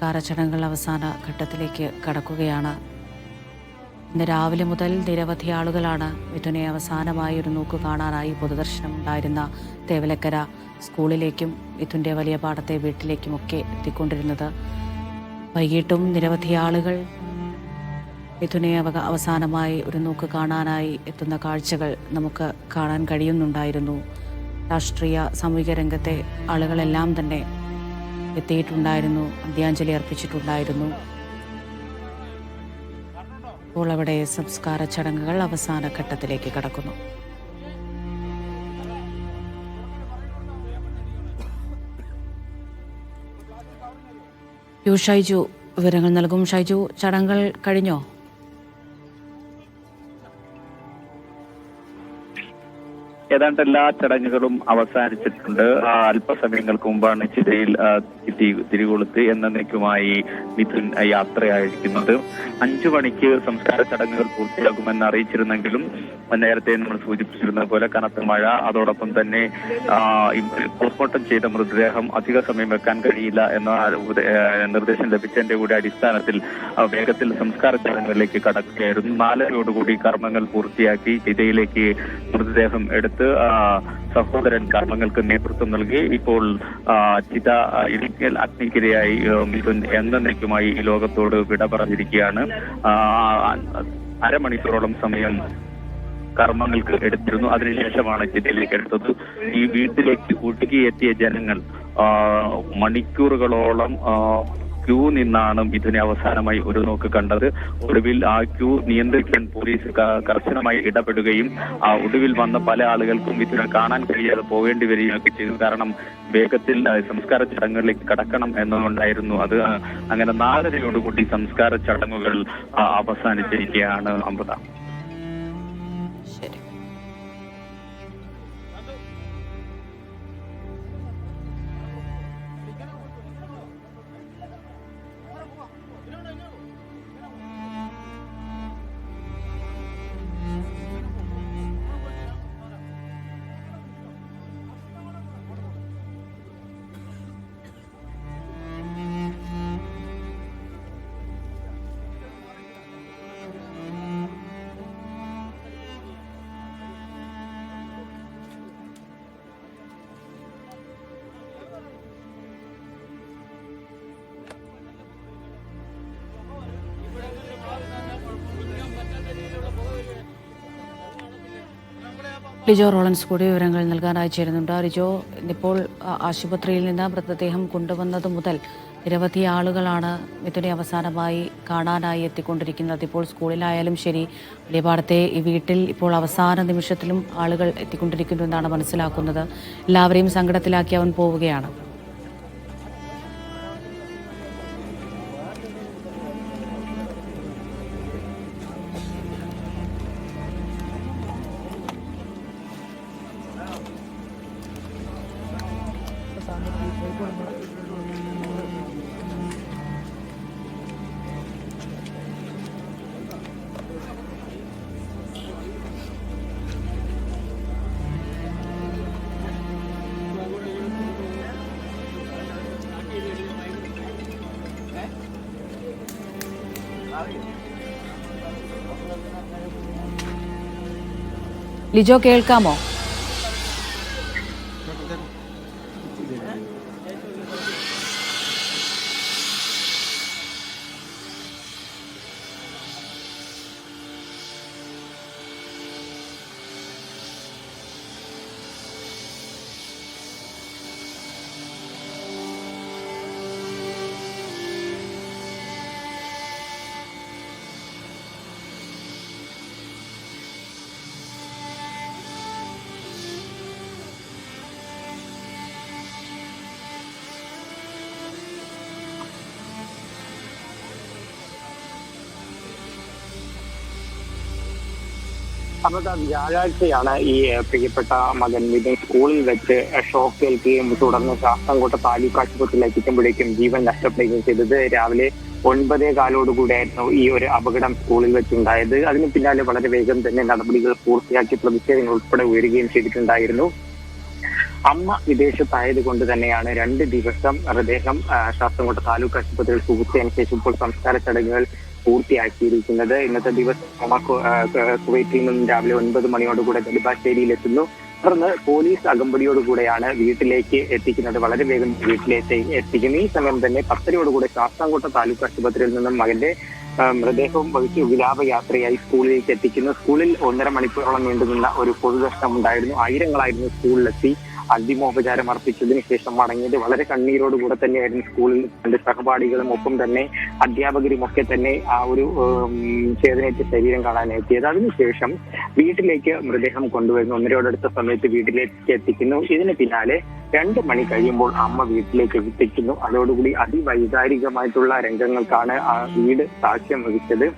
സംസ്കാര ചടങ്ങുകൾ അവസാന ഘട്ടത്തിലേക്ക് കടക്കുകയാണ്. ഇന്ന് രാവിലെ മുതൽ നിരവധി ആളുകളാണ് മിഥുനെ അവസാനമായി ഒരു നോക്ക് കാണാനായി പൊതുദർശനം ഉണ്ടായിരുന്ന തേവലക്കര സ്കൂളിലേക്കും മിഥുൻ്റെ വലിയ പാടത്തെ വീട്ടിലേക്കുമൊക്കെ എത്തിക്കൊണ്ടിരുന്നത്. വൈകിട്ടും നിരവധി ആളുകൾ മിഥുനെ അവസാനമായി ഒരു നോക്ക് കാണാനായി എത്തുന്ന കാഴ്ചകൾ നമുക്ക് കാണാൻ കഴിയുന്നുണ്ടായിരുന്നു. രാഷ്ട്രീയ സാമൂഹിക രംഗത്തെ ആളുകളെല്ലാം തന്നെ എത്തിയിട്ടുണ്ടായിരുന്നു, അന്ത്യാഞ്ജലി അർപ്പിച്ചിട്ടുണ്ടായിരുന്നു. ഇപ്പോൾ അവിടെ സംസ്കാര ചടങ്ങുകൾ അവസാന ഘട്ടത്തിലേക്ക് കടക്കുന്നു. ഷൈജു വിവരങ്ങൾ നൽകും. ഷൈജു, ചടങ്ങുകൾ കഴിഞ്ഞോ? ഏതാണ്ട് എല്ലാ ചടങ്ങുകളും അവസാനിച്ചിട്ടുണ്ട്. അല്പസമയങ്ങൾക്ക് മുമ്പാണ് ചിതയിൽ തിരികൊളുത്ത് എന്നേക്കുമായി മിഥുൻ യാത്രയായിരിക്കുന്നത്. 5 മണിക്ക് സംസ്കാര ചടങ്ങുകൾ പൂർത്തിയാകുമെന്ന് അറിയിച്ചിരുന്നെങ്കിലും നേരത്തെ നമ്മൾ സൂചിപ്പിച്ചിരുന്ന പോലെ കനത്ത മഴ, അതോടൊപ്പം തന്നെ പോസ്റ്റ്മോർട്ടം ചെയ്ത മൃതദേഹം അധിക സമയം വെക്കാൻ കഴിയില്ല എന്ന നിർദ്ദേശം ലഭിച്ചതിന്റെ കൂടി അടിസ്ഥാനത്തിൽ വേഗത്തിൽ സംസ്കാര ചടങ്ങുകളിലേക്ക് കടക്കുകയായിരുന്നു. 4:30 കർമ്മങ്ങൾ പൂർത്തിയാക്കി ചിതയിലേക്ക് മൃതദേഹം എടുത്ത് സഹോദരൻ കർമ്മങ്ങൾക്ക് നേതൃത്വം നൽകി. ഇപ്പോൾ ചിത ഇടുക്കിയിൽ അഗ്നിക്കിരയായി മിഥുൻ എന്നേക്കുമായി ഈ ലോകത്തോട് വിട പറഞ്ഞിരിക്കുകയാണ്. അരമണിക്കൂറോളം സമയം കർമ്മങ്ങൾക്ക് എടുത്തിരുന്നു. അതിനുശേഷമാണ് ചിതയിലേക്ക് എടുത്തത്. ഈ വീട്ടിലേക്ക് ഒഴുകിയെത്തിയ ജനങ്ങൾ മണിക്കൂറുകളോളം ക്യൂ നിന്നാണ് മിഥുനെ അവസാനമായി ഒരു നോക്ക് കണ്ടത്. ഒടുവിൽ ആ ക്യൂ നിയന്ത്രിക്കാൻ പോലീസ് കർശനമായി ഇടപെടുകയും ഒടുവിൽ വന്ന പല ആളുകൾക്കും മിഥുനെ കാണാൻ കഴിയാതെ പോകേണ്ടി വരികയൊക്കെ ചെയ്തു. കാരണം വേഗത്തിൽ സംസ്കാര ചടങ്ങുകളിലേക്ക് കടക്കണം എന്നുകൊണ്ടായിരുന്നു അത്. അങ്ങനെ 4:30 സംസ്കാര ചടങ്ങുകൾ അവസാനിച്ചിരിക്കുകയാണ്. അമൃത. ലിജോ റോളൻസ് കൂടി വിവരങ്ങൾ നൽകാനായി ചേരുന്നുണ്ട്. ലിജോ, ഇപ്പോൾ ആശുപത്രിയിൽ നിന്ന് മൃതദേഹം കൊണ്ടുവന്നത് മുതൽ നിരവധി ആളുകളാണ് മിഥുനെ അവസാനമായി കാണാനായി എത്തിക്കൊണ്ടിരിക്കുന്നത്. ഇപ്പോൾ സ്കൂളിലായാലും ശരി, വലിയപാടത്തെ ഈ വീട്ടിൽ ഇപ്പോൾ അവസാന നിമിഷത്തിലും ആളുകൾ എത്തിക്കൊണ്ടിരിക്കുന്നു എന്നാണ് മനസ്സിലാക്കുന്നത്. എല്ലാവരെയും സങ്കടത്തിലാക്കി അവൻ പോവുകയാണ്. ലിജോ, കേൾക്കാമോ? അപ്പോൾ വ്യാഴാഴ്ചയാണ് ഈ പ്രിയപ്പെട്ട മകൻ മിഥുൻ സ്കൂളിൽ വെച്ച് ഷോക്ക് ഏൽക്കുകയും തുടർന്ന് ശാസ്താംകോട്ട താലൂക്ക് ആശുപത്രിയിലേക്ക് എത്തുമ്പോഴേക്കും ജീവൻ നഷ്ടപ്പെടുകയും ചെയ്തത്. രാവിലെ 9:15 ഈ ഒരു അപകടം സ്കൂളിൽ വെച്ചുണ്ടായത്. അതിന് പിന്നാലെ വളരെ വേഗം തന്നെ നടപടികൾ പൂർത്തിയാക്കി പ്രതിഷേധങ്ങൾ ഉൾപ്പെടെ ഉയരുകയും ചെയ്തിട്ടുണ്ടായിരുന്നു. അമ്മ വിദേശത്തായത് കൊണ്ട് തന്നെയാണ് 2 ദിവസം മൃതദേഹം ശാസ്താംകോട്ട താലൂക്ക് ആശുപത്രിയിൽ സൂക്ഷിച്ചതിന് ശേഷം ഇപ്പോൾ സംസ്കാര ചടങ്ങുകൾ പൂർത്തിയാക്കിയിരിക്കുന്നത്. ഇന്നത്തെ ദിവസം അമ്മ കുവൈറ്റിൽ നിന്നും രാവിലെ 9 മണിയോടുകൂടെ നെടുമ്പാശ്ശേരിയിൽ എത്തുന്നു. തുടർന്ന് പോലീസ് അകമ്പടിയോടുകൂടെയാണ് വീട്ടിലേക്ക് എത്തിക്കുന്നത്. വളരെ വേഗം വീട്ടിലേക്ക് എത്തിക്കുന്നു. ഈ സമയം തന്നെ 10:00 ശാസ്താംകോട്ട താലൂക്ക് ആശുപത്രിയിൽ നിന്നും മകന്റെ മൃതദേഹവും വഹിച്ച് വിലാപയാത്രയായി സ്കൂളിലേക്ക് എത്തിക്കുന്നു. സ്കൂളിൽ 1.5 മണിക്കൂറോളം നീണ്ടുനിന്ന ഒരു പൊതുദർശനം ഉണ്ടായിരുന്നു. ആയിരങ്ങളായിരുന്നു സ്കൂളിലെത്തി അന്തിമോപചാരം അർപ്പിച്ചതിന് ശേഷം മടങ്ങിയത്. വളരെ കണ്ണീരോടുകൂടെ തന്നെയായിരുന്നു സ്കൂളിൽ തന്റെ സഹപാഠികളും ഒപ്പം തന്നെ അധ്യാപകരും ഒക്കെ തന്നെ ആ ഒരു ചേതനേറ്റ ശരീരം കാണാൻ എത്തിയത്. അതിനുശേഷം വീട്ടിലേക്ക് മൃതദേഹം കൊണ്ടുവരുന്നു. 1:30 സമയത്ത് വീട്ടിലേക്ക് എത്തിക്കുന്നു. ഇതിന് പിന്നാലെ 2 മണി കഴിയുമ്പോൾ അമ്മ വീട്ടിലേക്ക് എത്തിക്കുന്നു. അതോടുകൂടി അതിവൈകാരികമായിട്ടുള്ള രംഗങ്ങൾക്കാണ് ആ വീട് സാക്ഷ്യം വഹിച്ചത്.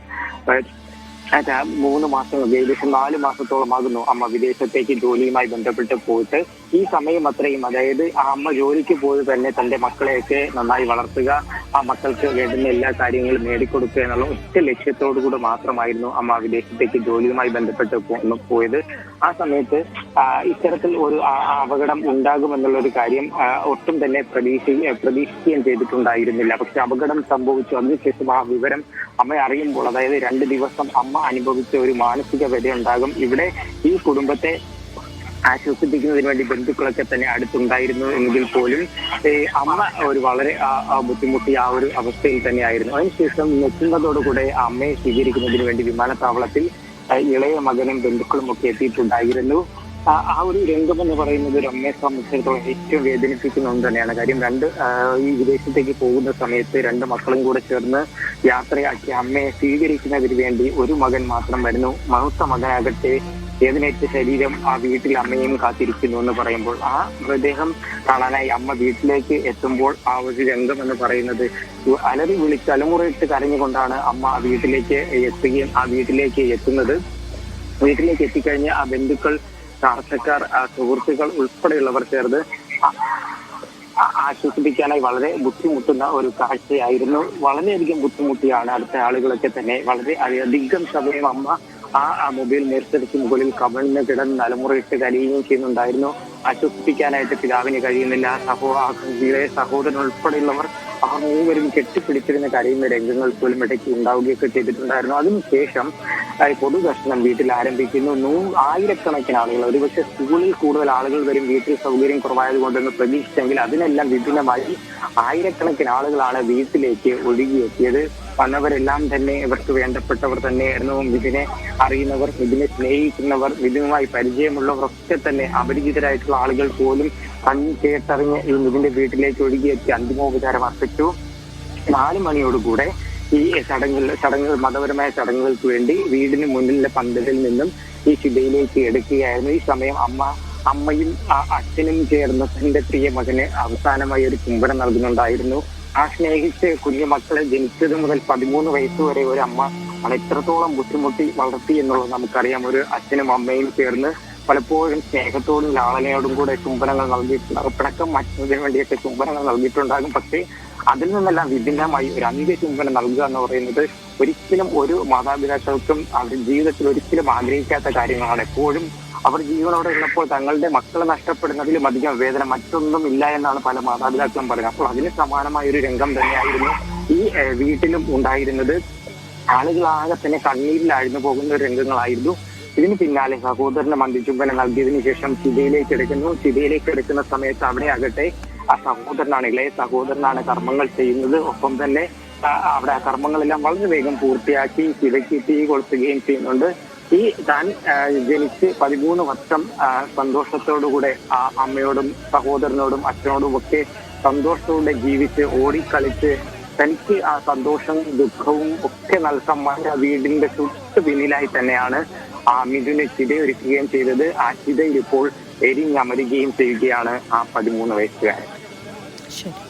3 മാസം, ഏകദേശം 4 മാസത്തോളമാകുന്നു അമ്മ വിദേശത്തേക്ക് ജോലിയുമായി ബന്ധപ്പെട്ട് പോയിട്ട്. ഈ സമയം അത്രയും, അതായത് ആ അമ്മ ജോലിക്ക് പോയത് തന്നെ തന്റെ മക്കളെയൊക്കെ നന്നായി വളർത്തുക, ആ മക്കൾക്ക് വേണ്ടുന്ന എല്ലാ കാര്യങ്ങളും നേടിക്കൊടുക്കുക എന്നുള്ള ഒറ്റ ലക്ഷ്യത്തോടുകൂടി മാത്രമായിരുന്നു അമ്മ വിദേശത്തേക്ക് ജോലിയുമായി ബന്ധപ്പെട്ട് പോയത്. ആ സമയത്ത് ഇത്തരത്തിൽ ഒരു അപകടം ഉണ്ടാകുമെന്നുള്ള ഒരു കാര്യം ഒട്ടും തന്നെ പ്രതീക്ഷിക്കുകയും ചെയ്തിട്ടുണ്ടായിരുന്നില്ല. പക്ഷെ അപകടം സംഭവിച്ചു. അതിനുശേഷം ആ വിവരം അമ്മ അറിയുമ്പോൾ, അതായത് 2 ദിവസം അമ്മ അനുഭവിച്ച ഒരു മാനസിക വ്യതയുണ്ടാകും. ഇവിടെ ഈ കുടുംബത്തെ ആശ്വസിപ്പിക്കുന്നതിന് വേണ്ടി ബന്ധുക്കളൊക്കെ തന്നെ അടുത്തുണ്ടായിരുന്നു എങ്കിൽ പോലും അമ്മ ഒരു വളരെ ബുദ്ധിമുട്ടിയ ആ ഒരു അവസ്ഥയിൽ തന്നെയായിരുന്നു. അതിനുശേഷം എത്തുന്നതോടുകൂടെ അമ്മയെ സ്വീകരിക്കുന്നതിന് വേണ്ടി വിമാനത്താവളത്തിൽ ഇളയ മകനും ബന്ധുക്കളും ഒക്കെ എത്തിയിട്ടുണ്ടായിരുന്നു. ആ ഒരു രംഗം എന്ന് പറയുന്നത് ഒരു അമ്മയെ സംബന്ധിച്ചിടത്തോളം ഏറ്റവും വേദനിപ്പിക്കുന്ന ഒന്ന് തന്നെയാണ്. കാര്യം ഈ വിദേശത്തേക്ക് പോകുന്ന സമയത്ത് 2 മക്കളും കൂടെ ചേർന്ന് യാത്രയാക്കി അമ്മയെ സ്വീകരിക്കുന്നതിന് വേണ്ടി ഒരു മകൻ മാത്രം വരുന്നു. മൂത്ത മകനാകട്ടെ വേദനയേറ്റ ശരീരം ആ വീട്ടിൽ അമ്മയും കാത്തിരിക്കുന്നു എന്ന് പറയുമ്പോൾ, ആ മൃതദേഹം കാണാനായി അമ്മ വീട്ടിലേക്ക് എത്തുമ്പോൾ ആ ഒരു രംഗം എന്ന് പറയുന്നത് അലറി വിളിച്ച് അലമുറയിട്ട് കരഞ്ഞുകൊണ്ടാണ് അമ്മ വീട്ടിലേക്ക് എത്തുകയും ആ വീട്ടിലേക്ക് എത്തുന്നത്. വീട്ടിലേക്ക് എത്തിക്കഴിഞ്ഞ് ആ ബന്ധുക്കൾ, ചാർച്ചക്കാർ, സുഹൃത്തുക്കൾ ഉൾപ്പെടെയുള്ളവർ ചേർന്ന് ആശ്വസിപ്പിക്കാനായി വളരെ ബുദ്ധിമുട്ടുന്ന ഒരു കാഴ്ചയായിരുന്നു. വളരെയധികം ബുദ്ധിമുട്ടിയാണ് അടുത്ത ആളുകളൊക്കെ തന്നെ. വളരെ അധികം സമയം അമ്മ ആ മൊബൈൽ മേർച്ചടിക്ക് മുകളിൽ കമഴ്ന്ന് കിടന്ന് തലമുറയിട്ട് കരയുകയും ചെയ്യുന്നുണ്ടായിരുന്നു. ആശ്വസിപ്പിക്കാനായിട്ട് പിതാവിന് കഴിയുന്നില്ല. സഹോദരൻ ഉൾപ്പെടെയുള്ളവർ അവർ മൂവരും കെട്ടിപ്പിടിച്ചിരുന്ന കരയുന്ന രംഗങ്ങൾ പോലും ഇടയ്ക്ക് ഉണ്ടാവുകയൊക്കെ ചെയ്തിട്ടുണ്ടായിരുന്നു. അതിനുശേഷം പൊതുദർശനം വീട്ടിൽ ആരംഭിക്കുന്നു. ആയിരക്കണക്കിന് ആളുകൾ, ഒരുപക്ഷെ സ്കൂളിൽ കൂടുതൽ ആളുകൾ വരും, വീട്ടിൽ സൗകര്യം കുറവായതുകൊണ്ടെന്ന് പ്രതീക്ഷിച്ചെങ്കിൽ അതിനെല്ലാം വിഭിന്നമായി ആയിരക്കണക്കിന് ആളുകളാണ് വീട്ടിലേക്ക് ഒഴുകിയെത്തിയത്. വന്നവരെല്ലാം തന്നെ ഇവർക്ക് വേണ്ടപ്പെട്ടവർ തന്നെയായിരുന്നു. ഇതിനെ അറിയുന്നവർ, ഇതിനെ സ്നേഹിക്കുന്നവർ, ഇതിനുമായി പരിചയമുള്ളവർ ഒക്കെ തന്നെ അപരിചിതരായിട്ടുള്ള ആളുകൾ പോലും കേട്ടറിഞ്ഞ് ഇതിന്റെ വീട്ടിലേക്ക് ഒഴുകിയെത്തി അന്തിമോപചാരം അർപ്പിച്ചു. 4 മണിയോടുകൂടെ ഈ ചടങ്ങുകൾ മതപരമായ ചടങ്ങുകൾക്ക് വേണ്ടി വീടിന് മുന്നിലെ പന്തലിൽ നിന്നും ഈ ശിബയിലേക്ക് എടുക്കുകയായിരുന്നു. ഈ സമയം അമ്മയും അച്ഛനും ചേർന്ന് തന്റെ പ്രിയ മകന് അവസാനമായി ഒരു ചുംബനം നൽകുന്നുണ്ടായിരുന്നു. ആ സ്നേഹിച്ച് കുഞ്ഞു മക്കളെ ജനിച്ചത് മുതൽ 13 വയസ്സ് വരെ ഒരു അമ്മ എത്രത്തോളം ബുദ്ധിമുട്ടി വളർത്തി എന്നുള്ളത് നമുക്കറിയാം. ഒരു അച്ഛനും അമ്മയും ചേർന്ന് പലപ്പോഴും സ്നേഹത്തോടും ലാളനയോടും കൂടെ ചുംബനങ്ങൾ നൽകിയിട്ടുണ്ടാകും. പിണക്കം മാറ്റുന്നതിന് വേണ്ടിയൊക്കെ ചുംബനങ്ങൾ നൽകിയിട്ടുണ്ടാകും. പക്ഷേ അതിൽ നിന്നെല്ലാം വിഭിന്നമായി ഒരു അന്ത്യ ചുംബനം നൽകുക എന്ന് പറയുന്നത് ഒരിക്കലും ഒരു മാതാപിതാക്കൾക്കും അവരുടെ ജീവിതത്തിൽ ഒരിക്കലും ആഗ്രഹിക്കാത്ത കാര്യങ്ങളാണ്. എപ്പോഴും അവർ ജീവനോടെ ഉള്ളപ്പോൾ തങ്ങളുടെ മക്കളെ നഷ്ടപ്പെടുന്നതിലും അധികം വേദന മറ്റൊന്നും ഇല്ല എന്നാണ് പല മാതാപിതാക്കളും പറയുന്നത്. അപ്പോൾ അതിന് സമാനമായ ഒരു രംഗം തന്നെയായിരുന്നു ഈ വീട്ടിലും ഉണ്ടായിരുന്നത്. ആളുകളാകെ തന്നെ കണ്ണീരിലായിരുന്നു പോകുന്ന രംഗങ്ങളായിരുന്നു. ഇതിന് പിന്നാലെ സഹോദരന് മന്ദിചുംബനം നൽകിയതിനു ശേഷം ചിതയിലേക്ക് എടുക്കുന്നു. ചിതയിലേക്ക് എടുക്കുന്ന സമയത്ത് അവിടെ ആകട്ടെ ആ സഹോദരനാണ്, ഇളയ സഹോദരനാണ് കർമ്മങ്ങൾ ചെയ്യുന്നത്. ഒപ്പം തന്നെ അവിടെ ആ കർമ്മങ്ങളെല്ലാം വളരെ വേഗം പൂർത്തിയാക്കി ചിതയ്ക്ക് തീ കൊളുത്തുകയും ചെയ്യുന്നുണ്ട്. താൻ ജനിച്ച് 13 വർഷം സന്തോഷത്തോടുകൂടെ ആ അമ്മയോടും സഹോദരനോടും അച്ഛനോടും ഒക്കെ സന്തോഷത്തോടെ ജീവിച്ച് ഓടിക്കളിച്ച് തനിക്ക് ആ സന്തോഷവും ദുഃഖവും ഒക്കെ നൽകാൻ വീടിന്റെ തൊട്ട് പിന്നിലായി തന്നെയാണ് ആ മിഥുന് ചിതയൊരുക്കുകയും ചെയ്തത്. ആ ചിതയിൽ ഇപ്പോൾ എരിഞ്ഞമരുകയും ചെയ്യുകയാണ് ആ 13 വയസ്സുകാരൻ. ശരി.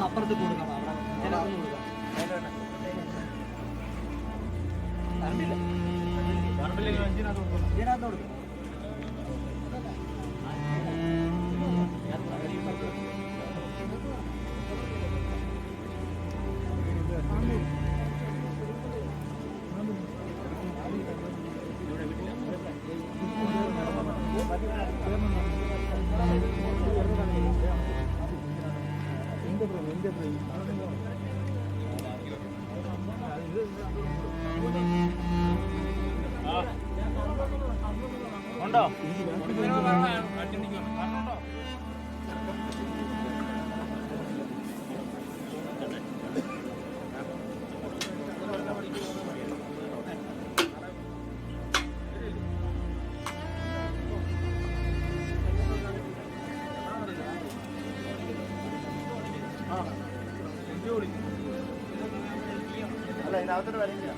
അപ്പുറത്ത് കൊടുക്കണം അവിടെ ഇതിനകത്ത് കൊടുക്കണം. ഉണ്ടോ? അല്ല ഇതിനകത്തോട്ട് വരില്ല.